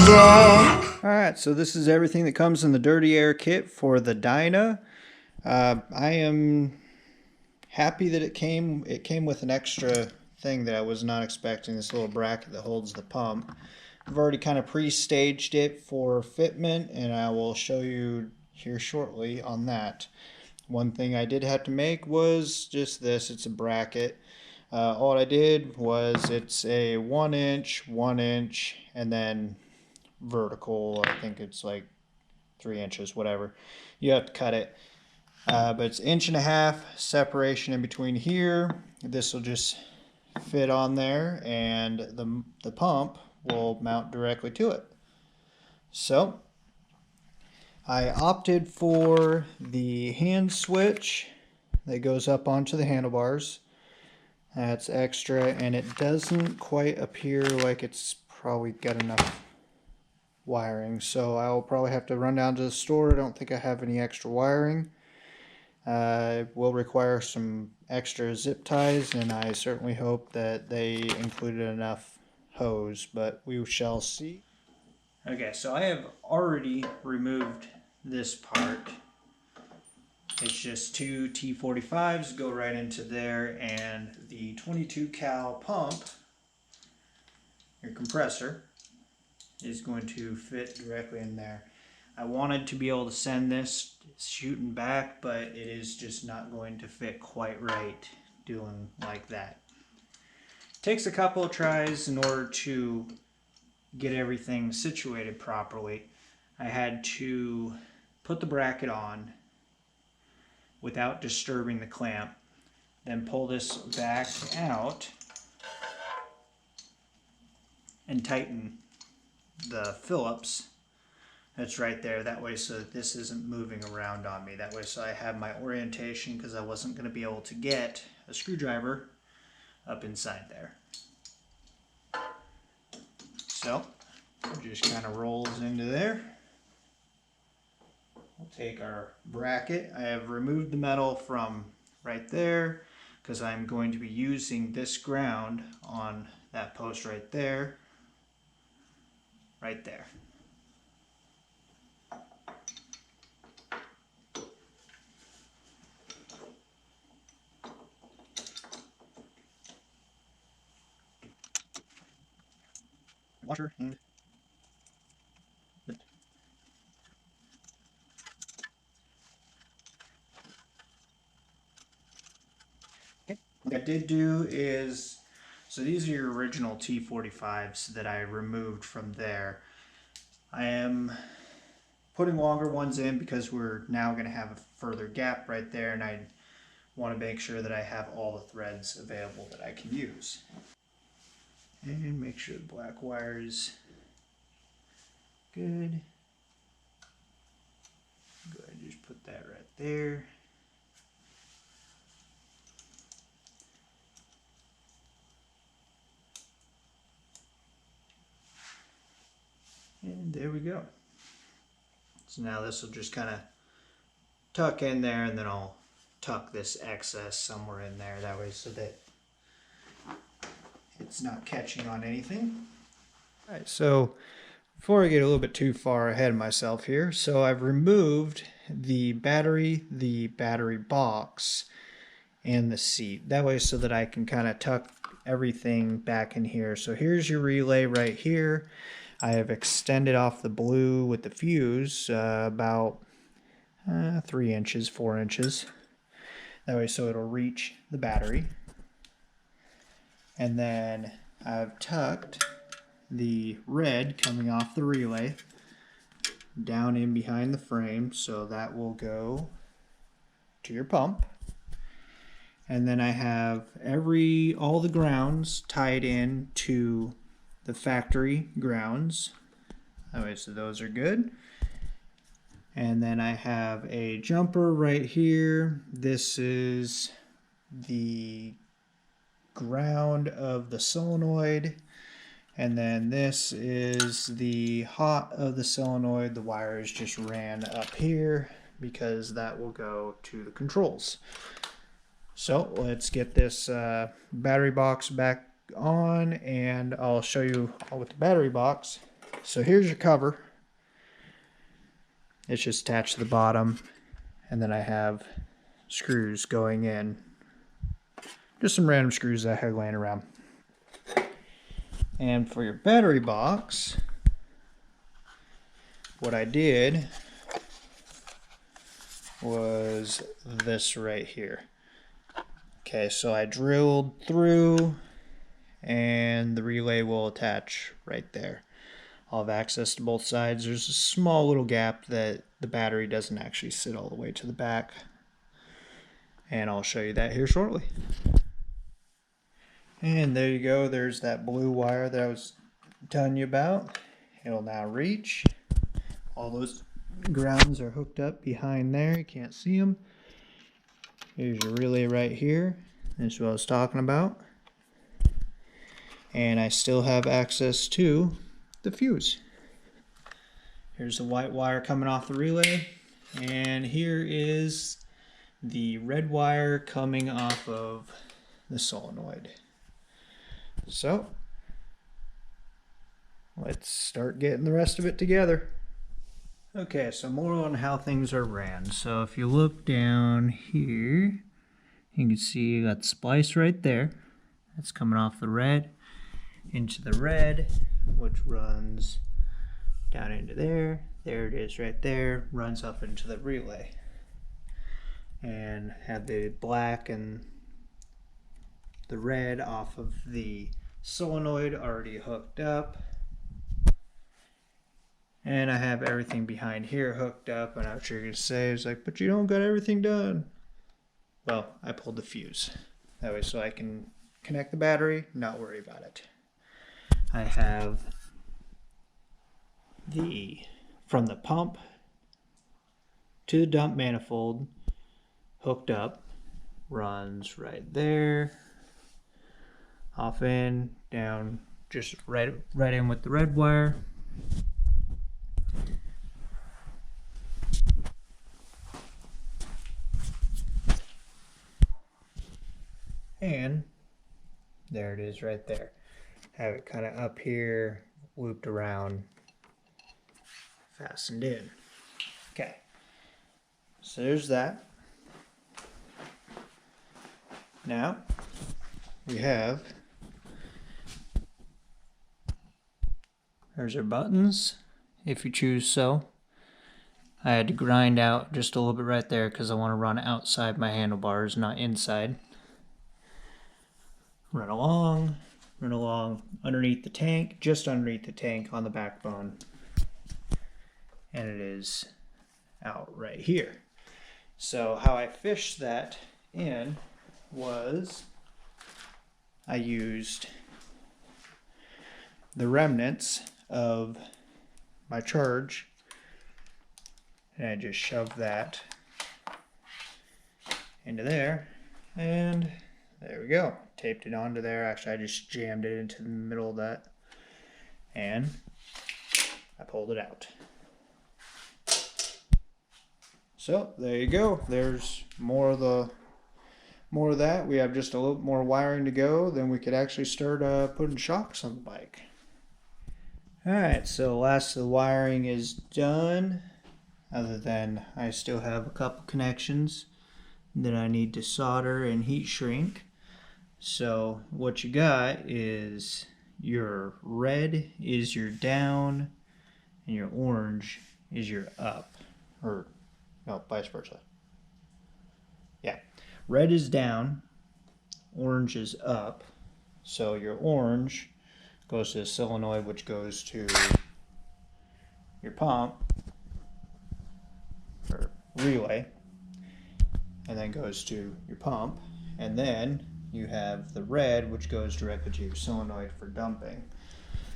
Alright, so this is everything that comes in the Dirty Air kit for the Dyna. I am happy that it came with an extra thing that I was not expecting, this little bracket that holds the pump. I've already kind of pre-staged it for fitment, and I will show you here shortly on that. One thing I did have to make was just this. It's a bracket. All I did was it's a 1 inch, 1 inch, and then vertical. I think it's like 3 inches, whatever. You have to cut it. But it's 1.5 inch separation in between here. This will just fit on there, and the pump will mount directly to it. So I opted for the hand switch that goes up onto the handlebars. That's extra, and it doesn't quite appear like it's probably got enough wiring, so I'll probably have to run down to the store. I don't think I have any extra wiring. It will require some extra zip ties, and I certainly hope that they included enough hose, but we shall see. Okay, so I have already removed this part. It's just two T45s go right into there, and the 22 cal pump, your compressor, is going to fit directly in there. I wanted to be able to send this shooting back, but it is just not going to fit quite right doing like that. It takes a couple of tries in order to get everything situated properly. I had to put the bracket on without disturbing the clamp, then pull this back out and tighten the Phillips that's right there, that way so that this isn't moving around on me. That way so I have my orientation, because I wasn't going to be able to get a screwdriver up inside there. So it just kind of rolls into there. We'll take our bracket. I have removed the metal from right there because I'm going to be using this ground on that post right there. Right there. Washer and lift. Okay. What I did do is, so these are your original T45s that I removed from there. I am putting longer ones in because we're now going to have a further gap right there, and I want to make sure that I have all the threads available that I can use. And make sure the black wire is good. Go ahead and just put that right there. And there we go. So now this will just kind of tuck in there, and then I'll tuck this excess somewhere in there, that way so that it's not catching on anything. Alright, so before I get a little bit too far ahead of myself here, so I've removed the battery box, and the seat. That way so that I can kind of tuck everything back in here. So here's your relay right here. I have extended off the blue with the fuse about 3 inches, 4 inches. That way so it'll reach the battery. And then I've tucked the red coming off the relay down in behind the frame, so that will go to your pump. And then I have all the grounds tied in to the factory grounds. Okay, so those are good. And then I have a jumper right here. This is the ground of the solenoid, and then this is the hot of the solenoid. The wires just ran up here because that will go to the controls. So let's get this battery box back on, and I'll show you with the battery box So here's your cover. It's just attached to the bottom, and then I have screws going in. Just some random screws that I had laying around. And for your battery box, what I did was this right here. Okay, so I drilled through, and the relay will attach right there. I'll have access to both sides. There's a small little gap that the battery doesn't actually sit all the way to the back, and I'll show you that here shortly. And there you go. There's that blue wire that I was telling you about. It'll now reach. All those grounds are hooked up behind there. You can't see them. Here's your relay right here. That's what I was talking about. And I still have access to the fuse. Here's the white wire coming off the relay. And here is the red wire coming off of the solenoid. So, let's start getting the rest of it together. Okay, so more on how things are ran. So if you look down here, you can see you got the splice right there. That's coming off the red into the red, which runs down into there. There it is right there, runs up into the relay. And have the black and the red off of the solenoid already hooked up. And I have everything behind here hooked up, and I'm sure you're going to say, it's like, but you don't got everything done. Well, I pulled the fuse. That way so I can connect the battery, not worry about it. I have from the pump to the dump manifold hooked up. Runs right there. Off in, down, just right in with the red wire. And there it is right there. Have it kind of up here, looped around, fastened in. Okay, so there's that. Now we have, there's our buttons, if you choose so. I had to grind out just a little bit right there because I want to run outside my handlebars, not inside. Run along underneath the tank, just underneath the tank on the backbone. And it is out right here. So how I fished that in was I used the remnants of my charge, and I just shoved that into there, and there we go. Taped it onto there. Actually, I just jammed it into the middle of that, and I pulled it out. So there you go. There's more of that. We have just a little more wiring to go. Then we could actually start putting shocks on the bike. All right. So last of the wiring is done. Other than I still have a couple connections that I need to solder and heat shrink. So what you got is your red is your down and your orange is your up, or no, vice versa. Yeah, red is down, orange is up. So your orange goes to the solenoid, which goes to your pump or relay, and then goes to your pump, and then you have the red, which goes directly to your solenoid for dumping.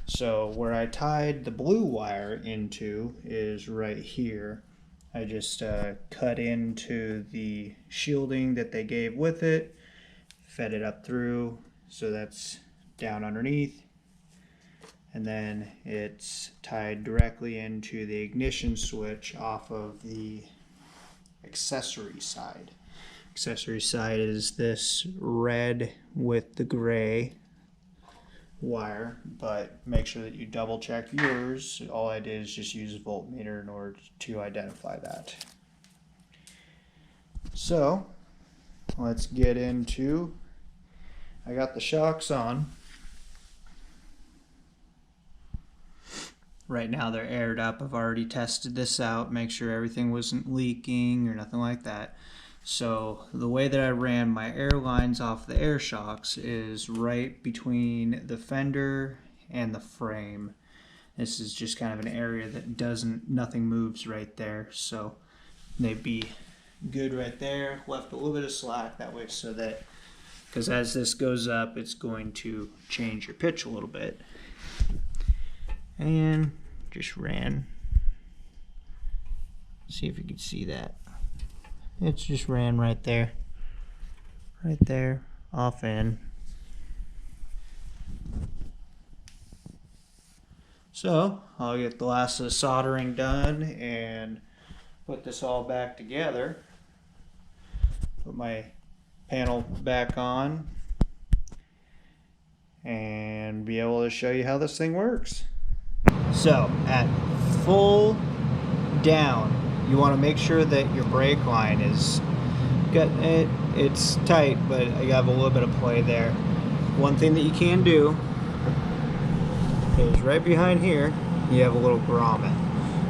So where I tied the blue wire into is right here. I just cut into the shielding that they gave with it, fed it up through, so that's down underneath, and then it's tied directly into the ignition switch off of the accessory side. Accessory side is this red with the gray, wire, but make sure that you double check yours. All I did is just use a voltmeter in order to identify that. So let's get into, I got the shocks on. Right now they're aired up. I've already tested this out, make sure everything wasn't leaking or nothing like that. So the way that I ran my air lines off the air shocks is right between the fender and the frame. This is just kind of an area that nothing moves right there. So they'd be good right there. Left a little bit of slack that way so that, because as this goes up, it's going to change your pitch a little bit. And just ran. See if you can see that. It's just ran right there, off in. So I'll get the last of the soldering done and put this all back together. Put my panel back on and be able to show you how this thing works. So at full down, you want to make sure that your brake line is it's tight, but you have a little bit of play there. One thing that you can do is right behind here you have a little grommet,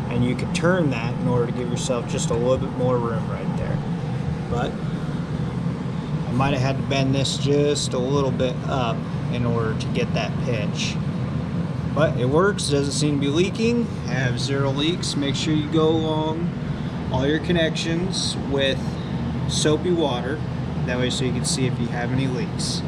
and you can turn that in order to give yourself just a little bit more room right there. But I might have had to bend this just a little bit up in order to get that pitch. But it works, doesn't seem to be leaking. I have 0 leaks. Make sure you go along all your connections with soapy water, that way so you can see if you have any leaks.